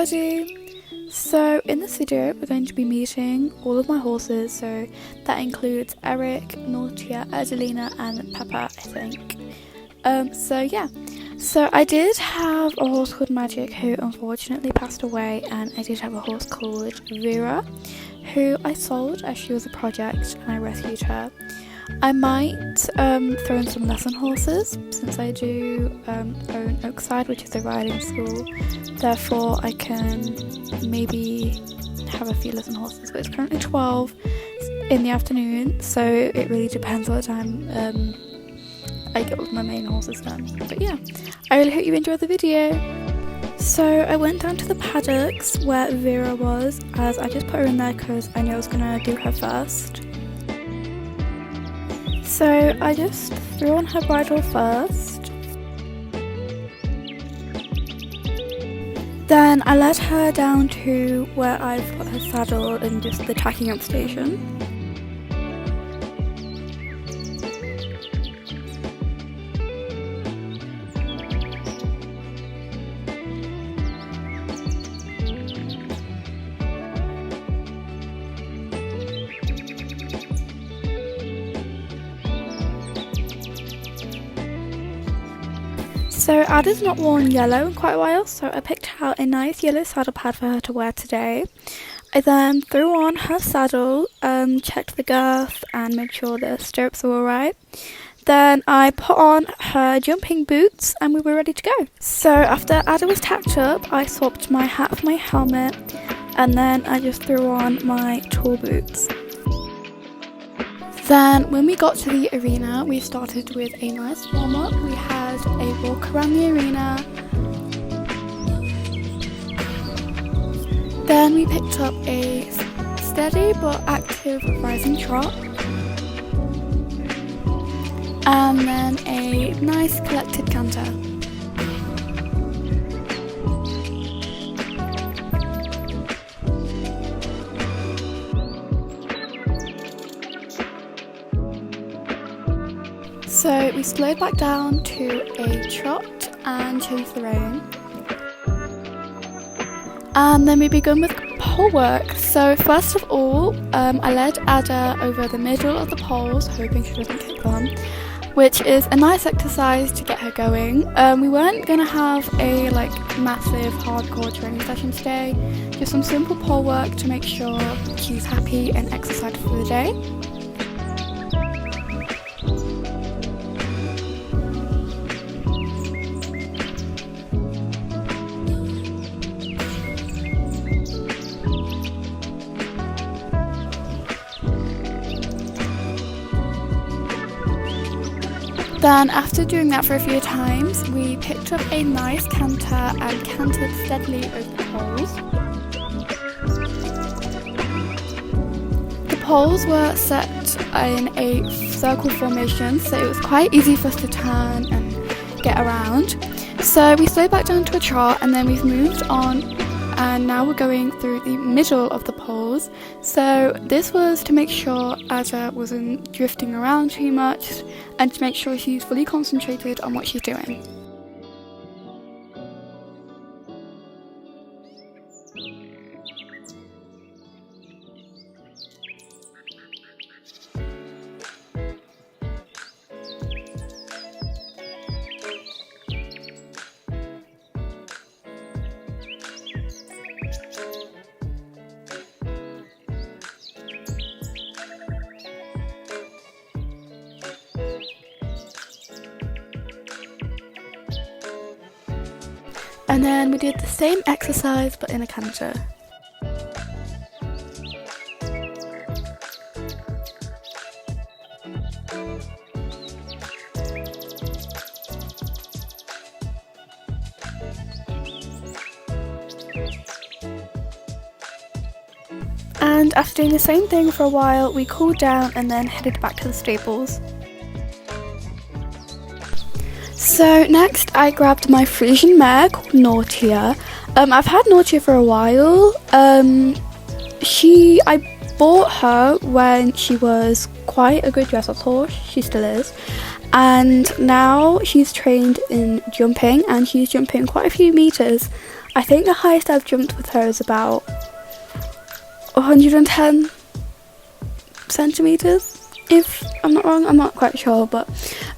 everybody! So in this video we're going to be meeting all of my horses, so that includes Eric, Noche, Alina and Peppa, I think. So I did have a horse called Magic who unfortunately passed away, and I did have a horse called Vera who I sold as she was a project and I rescued her. I might throw in some lesson horses since I do own Oakside, which is a riding school. Therefore I can maybe have a few lesson horses, but it's currently 12 in the afternoon, so it really depends what time I get all my main horses done. But yeah, I really hope you enjoyed the video. So I went down to the paddocks where Vera was, as I just put her in there because I knew I was going to do her first. So I just threw on her bridle first. Then I led her down to where I put her saddle and just the tacking up station. So Ada's not worn yellow in quite a while, so I picked out a nice yellow saddle pad for her to wear today. I then threw on her saddle, checked the girth and made sure the stirrups were alright. Then I put on her jumping boots and we were ready to go. So after Ada was tacked up, I swapped my hat for my helmet, and then I just threw on my tall boots. Then when we got to the arena, we started with a nice warm-up. We had a walk around the arena. Then we picked up a steady but active rising trot. And then a nice collected canter. So we slowed back down to a trot and changed the rein. And then we began with pole work. So first of all, I led Ada over the middle of the poles, hoping she doesn't kick them, which is a nice exercise to get her going. We weren't going to have a massive hardcore training session today, just some simple pole work to make sure she's happy and excited for the day. Then after doing that for a few times, we picked up a nice canter and cantered steadily over the poles. The poles were set in a circle formation, so it was quite easy for us to turn and get around. So we slowed back down to a trot, and then we've moved on, and now we're going through the middle of the poles. So this was to make sure Ada wasn't drifting around too much and to make sure she's fully concentrated on what she's doing. And then we did the same exercise but in a canter. And after doing the same thing for a while, we cooled down and then headed back to the stables. So next I grabbed my Frisian mare called Noche. I've had Noche for a while. I bought her when she was quite a good dressage horse, she still is, and now she's trained in jumping and she's jumping quite a few meters. I think the highest I've jumped with her is about 110 centimeters, if I'm not wrong. I'm not quite sure, but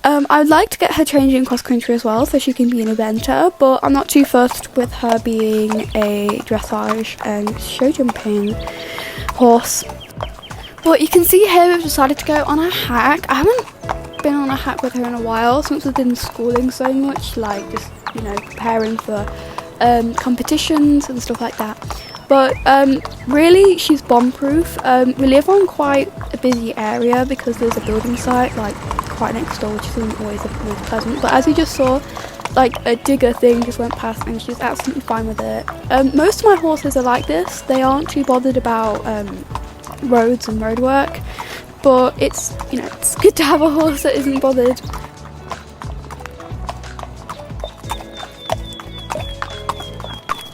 I would like to get her changing cross country as well, so she can be an eventer, but I'm not too fussed with her being a dressage and show jumping horse. But you can see here we've decided to go on a hike. I haven't been on a hike with her in a while since we've been schooling so much, like just, you know, preparing for competitions and stuff like that. But really, she's bomb-proof. We live on quite a busy area because there's a building site like quite next door, which isn't always the most pleasant. But as you just saw, like a digger thing just went past and she's absolutely fine with it. Most of my horses are like this. They aren't too bothered about roads and road work, but it's, you know, it's good to have a horse that isn't bothered.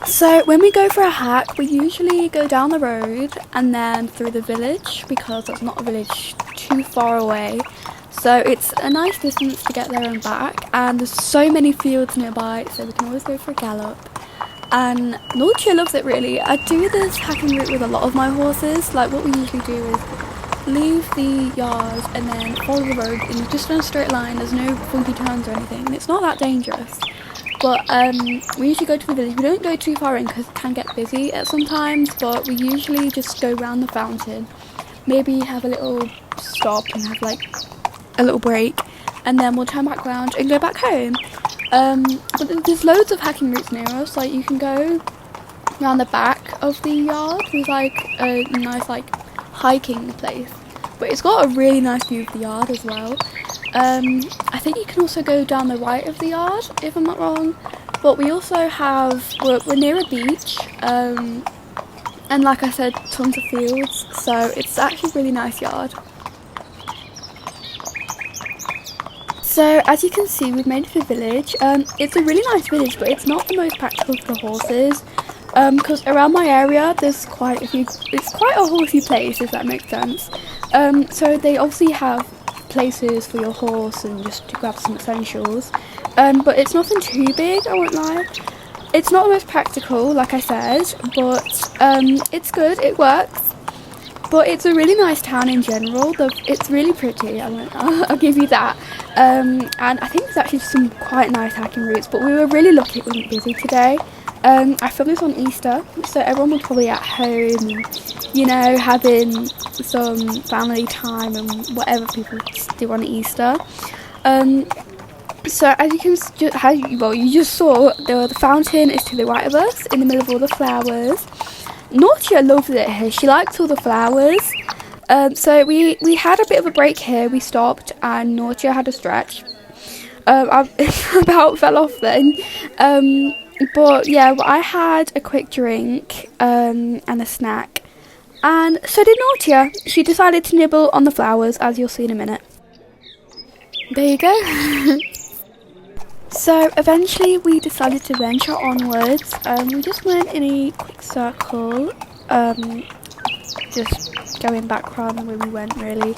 So when we go for a hike, we usually go down the road and then through the village, because there's not a village too far away. So it's a nice distance to get there and back, and there's so many fields nearby, so we can always go for a gallop. And Noche loves it really. I do this hacking route with a lot of my horses. Like what we usually do is leave the yard and then follow the road in just in a straight line. There's no funky turns or anything, and it's not that dangerous. But we usually go to the village. We don't go too far in because it can get busy at some times, but we usually just go round the fountain, maybe have a little stop and have like a little break, and then we'll turn back round and go back home. But there's loads of hacking routes near us. Like you can go around the back of the yard. There's like a nice like hiking place, but it's got a really nice view of the yard as well. I think you can also go down the right of the yard, if I'm not wrong. But we also have, we're near a beach, and like I said, tons of fields, so it's actually a really nice yard. So as you can see, we've made it to the village. It's a really nice village, but it's not the most practical for the horses, because around my area there's quite a few, it's quite a horsey place, if that makes sense. So they obviously have places for your horse and just to grab some essentials, but it's nothing too big, I won't lie. It's not the most practical, like I said, but it's good, it works. But it's a really nice town in general. It's really pretty, I'll give you that. And I think there's actually some quite nice hiking routes, but we were really lucky it wasn't busy today. I filmed this on Easter, so everyone was probably at home and, you know, having some family time and whatever people do on Easter. So as you can, you just saw the fountain is to the right of us, in the middle of all the flowers. Noche loves it here. She likes all the flowers. So we had a bit of a break here. We stopped and Noche had a stretch. I about fell off then. But yeah, I had a quick drink and a snack, and so did Noche. She decided to nibble on the flowers, as you'll see in a minute. There you go. So eventually we decided to venture onwards. We just went in a quick circle, just going back around the way we went really.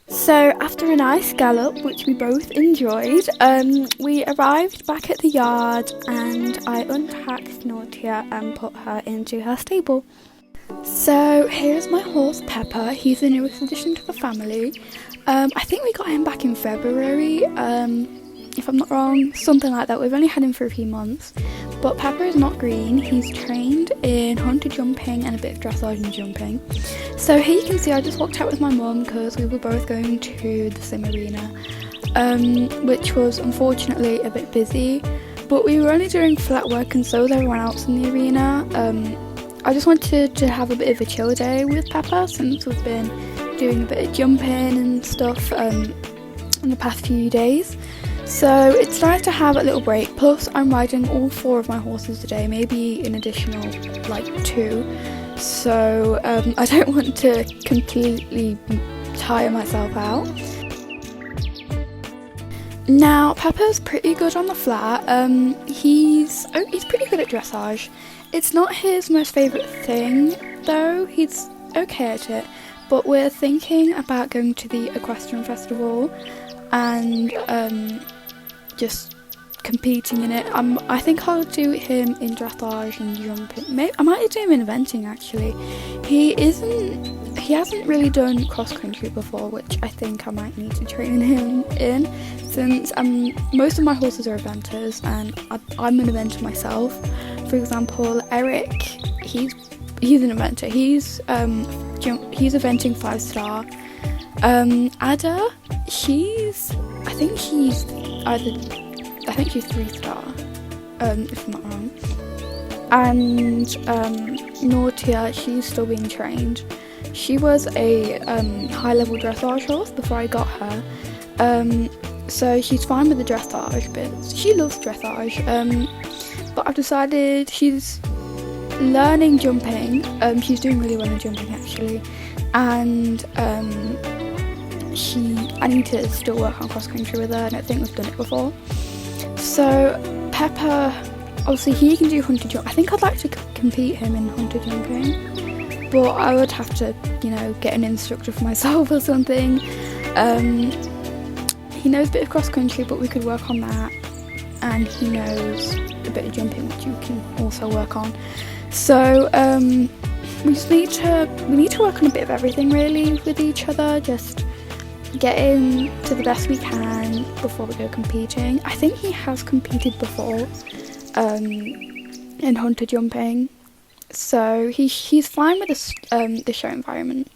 So after a nice gallop, which we both enjoyed, we arrived back at the yard and I unpacked Noche and put her into her stable. So here's my horse Peppa. He's the newest addition to the family. I think we got him back in February, if I'm not wrong, something like that. We've only had him for a few months. But Peppa is not green. He's trained in hunter jumping and a bit of dressage and jumping. So here you can see I just walked out with my mum because we were both going to the sim arena, which was unfortunately a bit busy. But we were only doing flat work and so was everyone else in the arena. I just wanted to have a bit of a chill day with Peppa since we've been doing a bit of jumping and stuff in the past few days. So it's nice to have a little break. Plus I'm riding all 4 of my horses today, maybe an additional like 2. So I don't want to completely tire myself out. Now Peppa's pretty good on the flat. He's pretty good at dressage. It's not his most favourite thing though, he's okay at it, but we're thinking about going to the equestrian festival and just competing in it. I think I'll do him in dressage and jumping. I might do him in eventing actually. He hasn't really done cross country before, which I think I might need to train him in, since most of my horses are eventers and I'm an eventer myself. For example, Eric, he's an eventer. He's eventing 5-star. Ada, she's 3-star, if I'm not wrong. And Noche, she's still being trained. She was a high-level dressage horse before I got her. So she's fine with the dressage bit. She loves dressage. But I've decided she's learning jumping. She's doing really well in jumping actually. And I need to still work on cross country with her. I don't think we've done it before. So Peppa, obviously he can do hunter jump. I think I'd like to compete him in hunter jumping, but I would have to, get an instructor for myself or something. He knows a bit of cross country, but we could work on that. And he knows a bit of jumping, which you can also work on. So we need to work on a bit of everything really with each other, just getting to the best we can before we go competing. I think he has competed before in hunter jumping, so he's fine with the show environment.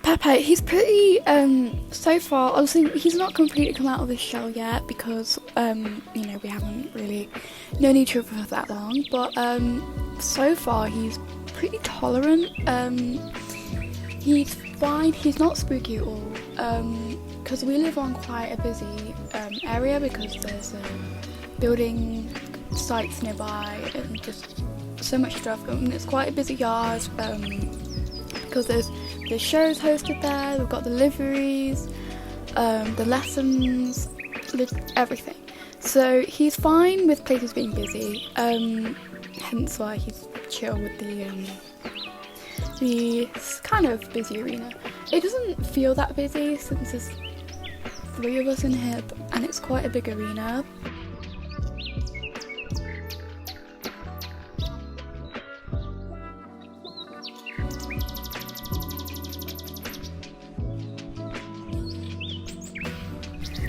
Peppa, he's pretty, so far, obviously he's not completely come out of his shell yet because, we haven't really known each other for that long, but so far he's pretty tolerant. He's fine, he's not spooky at all, because we live on quite a busy area because there's building sites nearby and just so much stuff. It's quite a busy yard, because there's shows hosted there, we've got the liveries, the lessons, everything. So he's fine with places being busy, hence why he's chill with the kind of busy arena. It doesn't feel that busy since there's 3 of us in here and it's quite a big arena.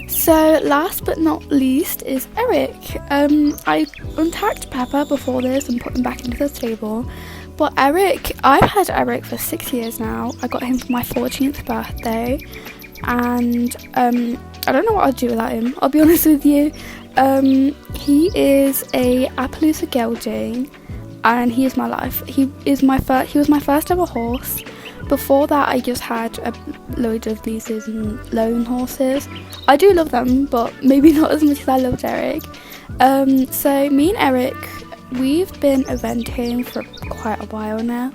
So last but not least is Eric. I untagged Peppa before this and put him back into the stable. But Eric, I've had Eric for 6 years now. I got him for my 14th birthday. And I don't know what I'd do without him, I'll be honest with you. He is a Appaloosa gelding and he is my life. He was my first ever horse. Before that I just had a load of leases and loan horses. I do love them, but maybe not as much as I loved Eric. So me and Eric, we've been eventing for quite a while now.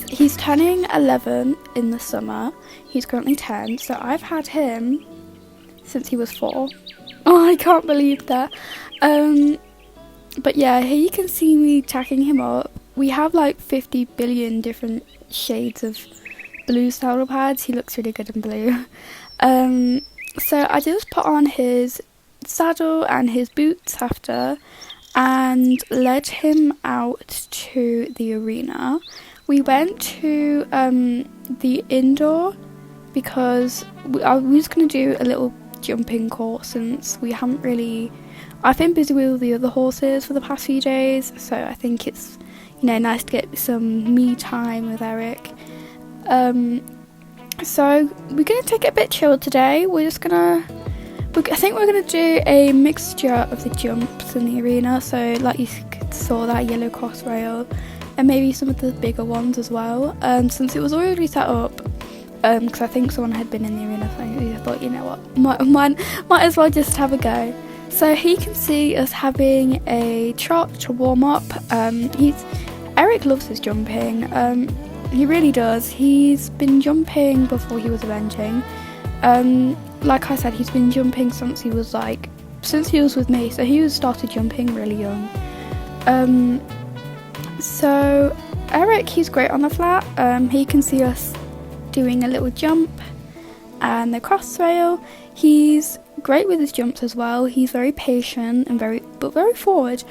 He's turning 11 in the summer. He's currently 10, so I've had him since he was 4. Oh, I can't believe that. But yeah, here you can see me tacking him up. We have like 50 billion different shades of blue saddle pads. He looks really good in blue. So I just put on his saddle and his boots after, and led him out to the arena. We went to the indoor because I was going to do a little jumping course since we haven't really... I've been busy with the other horses for the past few days, so I think it's, you know, nice to get some me time with Eric. So we're going to take it a bit chill today. I think we're going to do a mixture of the jumps in the arena, so like you saw that yellow cross rail, and maybe some of the bigger ones as well, since it was already set up, because I think someone had been in the arena, so I thought, you know what, might as well just have a go. So he can see us having a trot to warm up. Eric loves his jumping, he really does. He's been jumping before he was eventing. Like I said, he's been jumping since he was with me, so he started jumping really young. So Eric, he's great on the flat. He can see us doing a little jump and the cross rail. He's great with his jumps as well. He's very patient and very forward,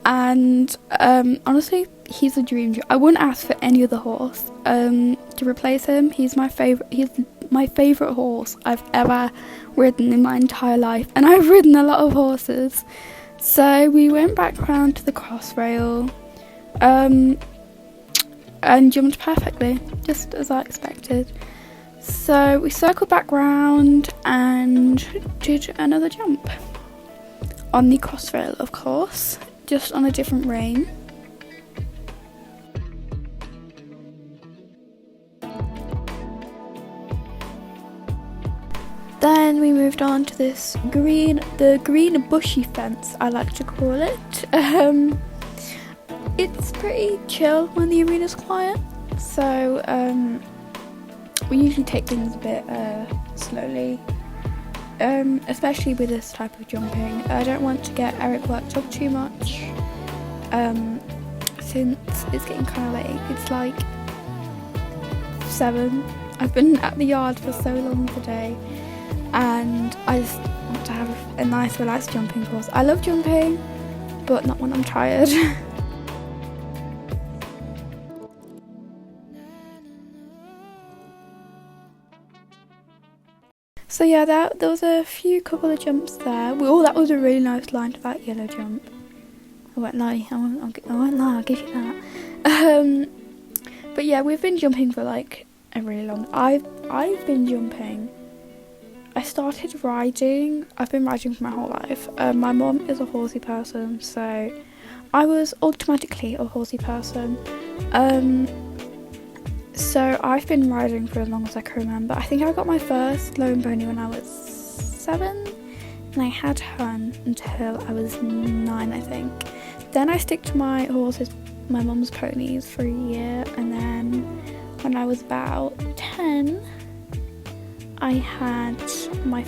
and honestly, he's a dream. I wouldn't ask for any other horse to replace him. He's my favourite horse I've ever ridden in my entire life, and I've ridden a lot of horses. So we went back round to the cross rail and jumped perfectly, just as I expected. So we circled back round and did another jump on the cross rail, of course, just on a different rein. Then we moved on to the green bushy fence, I like to call it. It's pretty chill when the arena's quiet, so we usually take things a bit slowly, especially with this type of jumping. I don't want to get Eric worked up too much, since it's getting kind of late. It's like 7. I've been at the yard for so long today, and I just want to have a nice relaxed jumping course. I love jumping, but not when I'm tired. So yeah, there was a couple of jumps there. That was a really nice line to that yellow jump. I won't lie, I'll give you that. But yeah, we've been jumping for like a really long... I've been jumping. I started riding. I've been riding for my whole life. My mum is a horsey person, so I was automatically a horsey person. So I've been riding for as long as I can remember. I think I got my first lone pony when I was 7, and I had her until I was 9, I think. Then I stick to my horses, my mum's ponies, for a year, and then when I was about 10, I had my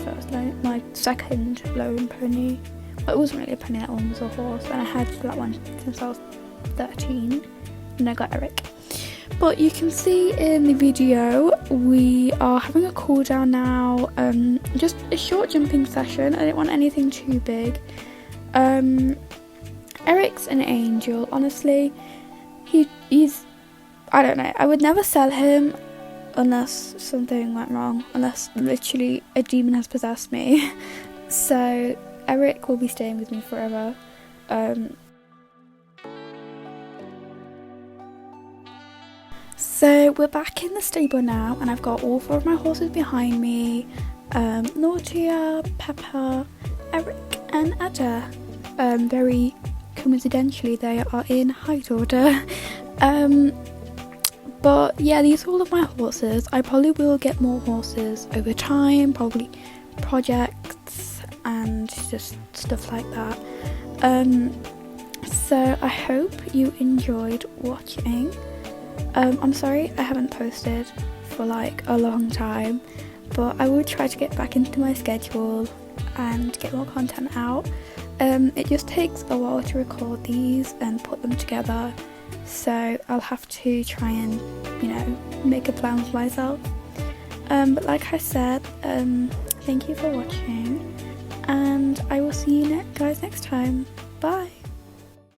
second lone pony. Well, it wasn't really a pony, that one was a horse, and I had that one since I was 13, and I got Eric. But you can see in the video, we are having a cool down now, just a short jumping session. I didn't want anything too big. Eric's an angel, honestly. He's, I don't know, I would never sell him unless something went wrong, unless literally a demon has possessed me. So Eric will be staying with me forever. So we're back in the stable now, and I've got all 4 of my horses behind me. Noche, Peppa, Eric and Ada. Very coincidentally, they are in height order. But yeah, these are all of my horses. I probably will get more horses over time, probably projects and just stuff like that. So I hope you enjoyed watching. I'm sorry I haven't posted for like a long time, but I will try to get back into my schedule and get more content out. It just takes a while to record these and put them together, so I'll have to try and, you know, make a plan for myself. But like I said, thank you for watching, and I will see you guys next time. Bye.